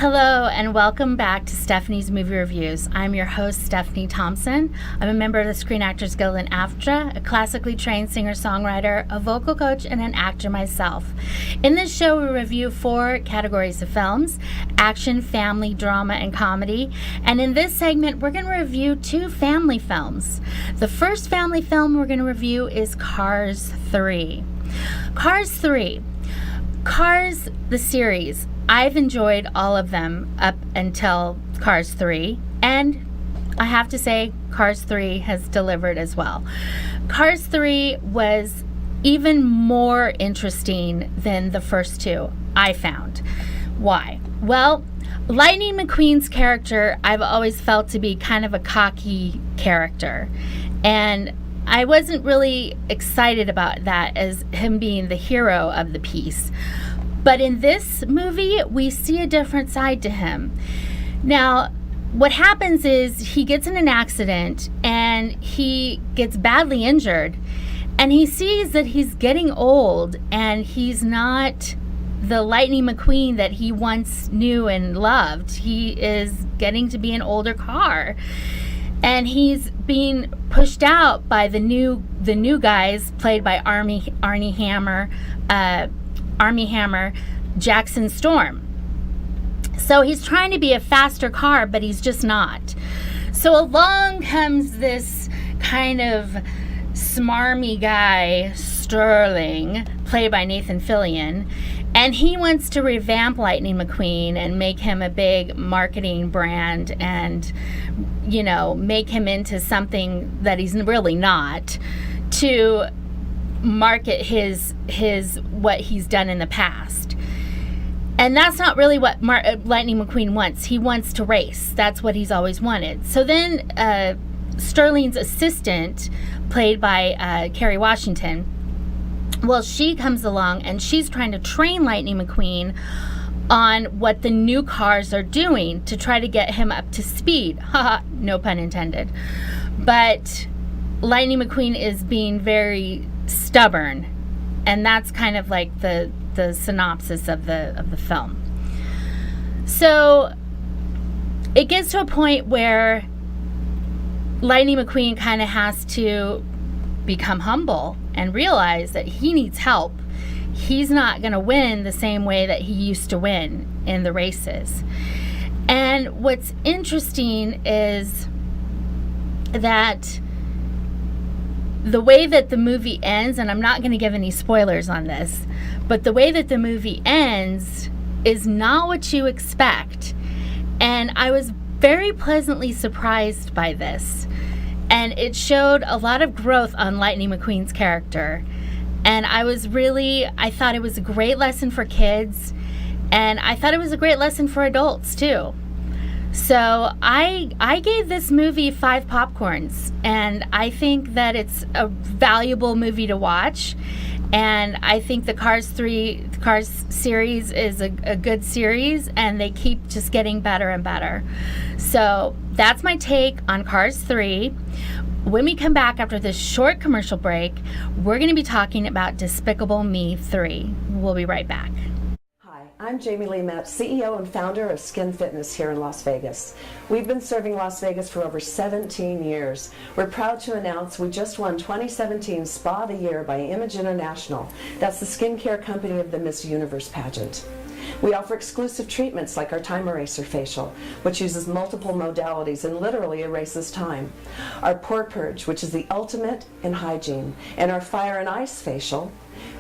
Hello and welcome back to Stephanie's Movie Reviews. I'm your host, Stephanie Thompson. I'm a member of the Screen Actors Guild and AFTRA, a classically trained singer-songwriter, a vocal coach, and an actor myself. In this show, we review 4 categories of films: action, family, drama, and comedy. And in this segment, we're going to review 2 family films. The first family film we're going to review is Cars 3. Cars 3. Cars, the series. I've enjoyed all of them up until Cars 3, and I have to say Cars 3 has delivered as well. Cars 3 was even more interesting than the first 2, I found. Why? Well, Lightning McQueen's character I've always felt to be kind of a cocky character, and I wasn't really excited about that as him being the hero of the piece. But in this movie, we see a different side to him. Now, what happens is he gets in an accident and he gets badly injured, and he sees that he's getting old and he's not the Lightning McQueen that he once knew and loved. He is getting to be an older car, and he's being pushed out by the new guys played by Armie Hammer, Jackson Storm. So he's trying to be a faster car, but he's just not. So along comes this kind of smarmy guy, Sterling, played by Nathan Fillion, and he wants to revamp Lightning McQueen and make him a big marketing brand and, you know, make him into something that he's really not, to market his what he's done in the past. And that's not really what Lightning McQueen wants. He wants to race. That's what he's always wanted. So then Sterling's assistant, played by Kerry Washington, well, she comes along and she's trying to train Lightning McQueen on what the new cars are doing to try to get him up to speed. Haha, no pun intended. But Lightning McQueen is being very stubborn, and that's kind of like the synopsis of the film. So it gets to a point where Lightning McQueen kind of has to become humble and realize that he needs help. He's not going to win the same way that he used to win in the races. And what's interesting is that the way that the movie ends, and I'm not going to give any spoilers on this, but the way that the movie ends is not what you expect. And I was very pleasantly surprised by this. And it showed a lot of growth on Lightning McQueen's character. And I thought it was a great lesson for kids, and I thought it was a great lesson for adults too. So I gave this movie 5 popcorns, and I think that it's a valuable movie to watch. And I think the Cars series is a good series, and they keep just getting better and better. So that's my take on Cars 3. When we come back after this short commercial break, we're going to be talking about Despicable Me 3. We'll be right back. I'm Jamie Lee Metz, CEO and founder of Skin Fitness here in Las Vegas. We've been serving Las Vegas for over 17 years. We're proud to announce we just won 2017 Spa of the Year by Image International. That's the skincare company of the Miss Universe pageant. We offer exclusive treatments like our Time Eraser facial, which uses multiple modalities and literally erases time. Our Pore Purge, which is the ultimate in hygiene, and our Fire and Ice facial,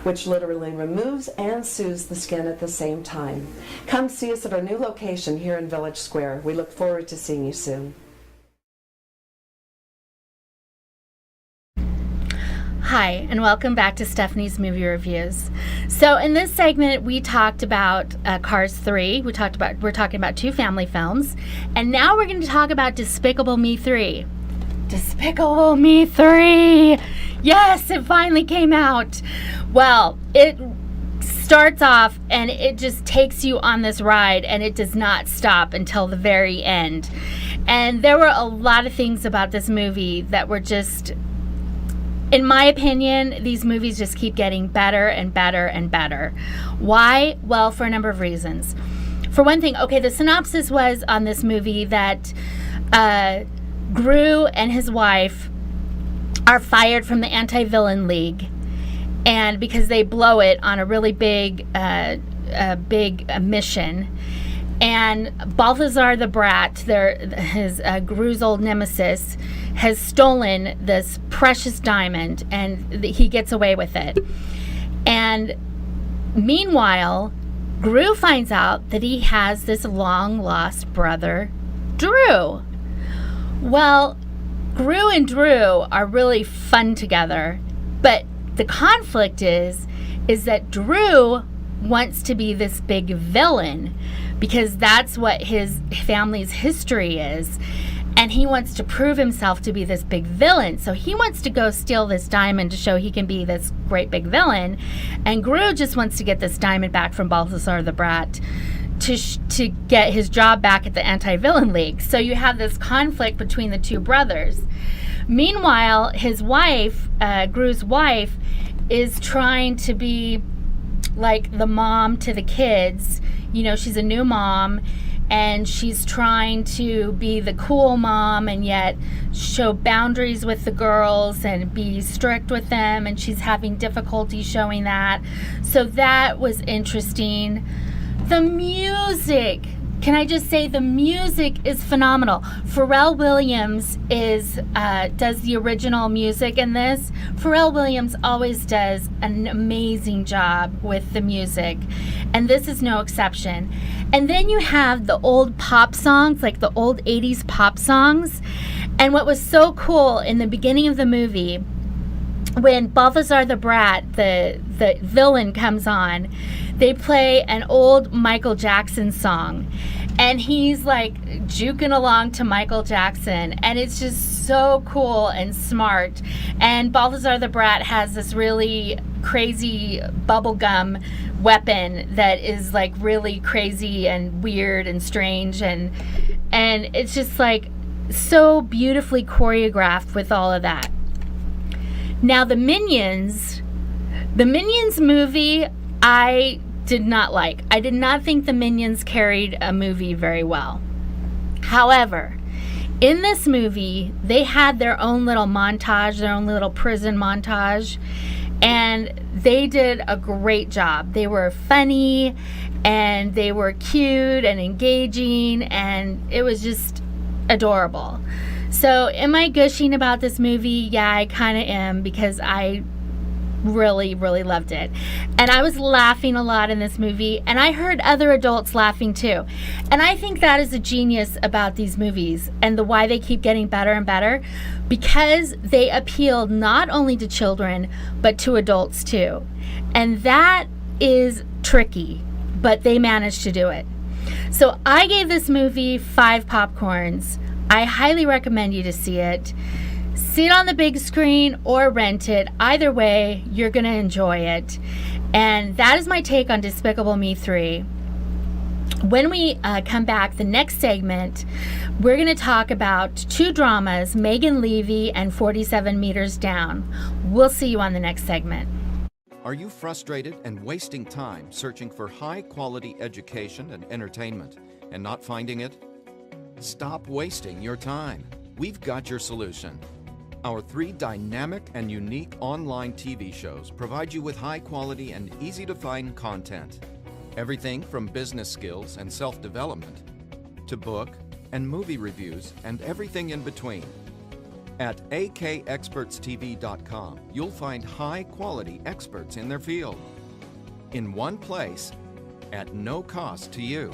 which literally removes and soothes the skin at the same time. Come see us at our new location here in Village Square. We look forward to seeing you soon. Hi, and welcome back to Stephanie's Movie Reviews. So in this segment, we talked about Cars 3. We're talking about 2 family films. And now we're going to talk about Despicable Me 3. Despicable Me 3! Yes, it finally came out. Well, it starts off and it just takes you on this ride, and it does not stop until the very end. And there were a lot of things about this movie that were just, in my opinion, these movies just keep getting better and better and better. Why? Well, for a number of reasons. For one thing, okay, the synopsis was on this movie that Gru and his wife are fired from the Anti-Villain League, and because they blow it on a really big mission. And Balthazar the Brat, his Gru's old nemesis, has stolen this precious diamond, and he gets away with it. And meanwhile, Gru finds out that he has this long-lost brother, Drew. Well, Gru and Drew are really fun together, but the conflict is that Drew wants to be this big villain because that's what his family's history is, and he wants to prove himself to be this big villain. So he wants to go steal this diamond to show he can be this great big villain, and Gru just wants to get this diamond back from Balthazar the Brat to get his job back at the Anti-Villain League. So you have this conflict between the two brothers. Meanwhile, his wife, Gru's wife, is trying to be like the mom to the kids. You know, she's a new mom, and she's trying to be the cool mom and yet show boundaries with the girls and be strict with them, and she's having difficulty showing that. So that was interesting. The music, can I just say, the music is phenomenal. Pharrell Williams does the original music in this. Pharrell Williams always does an amazing job with the music, and this is no exception. And then you have the old pop songs, like the old 80s pop songs. And what was so cool in the beginning of the movie, when Balthazar the Brat, the villain, comes on, they play an old Michael Jackson song, and he's like juking along to Michael Jackson, and it's just so cool and smart. And Balthazar the Brat has this really crazy bubblegum weapon that is like really crazy and weird and strange, and it's just like so beautifully choreographed with all of that. Now the Minions movie, I did not like. I did not think the Minions carried a movie very well. However, in this movie, they had their own little montage, their own little prison montage, and they did a great job. They were funny, and they were cute and engaging, and it was just adorable. So am I gushing about this movie? Yeah, I kind of am, because I really, really loved it. And I was laughing a lot in this movie, and I heard other adults laughing too. And I think that is a genius about these movies and the why they keep getting better and better, because they appeal not only to children, but to adults too. And that is tricky, but they managed to do it. So I gave this movie 5 popcorns. I highly recommend you to see it. See it on the big screen or rent it. Either way, you're going to enjoy it. And that is my take on Despicable Me 3. When we come back, the next segment, we're going to talk about 2 dramas, Megan Levy and 47 Meters Down. We'll see you on the next segment. Are you frustrated and wasting time searching for high-quality education and entertainment and not finding it? Stop wasting your time. We've got your solution. Our 3 dynamic and unique online TV shows provide you with high-quality and easy-to-find content. Everything from business skills and self-development to book and movie reviews and everything in between. At akexpertstv.com, you'll find high-quality experts in their field in one place at no cost to you.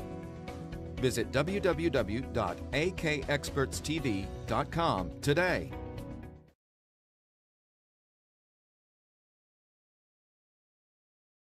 Visit www.akexpertstv.com today.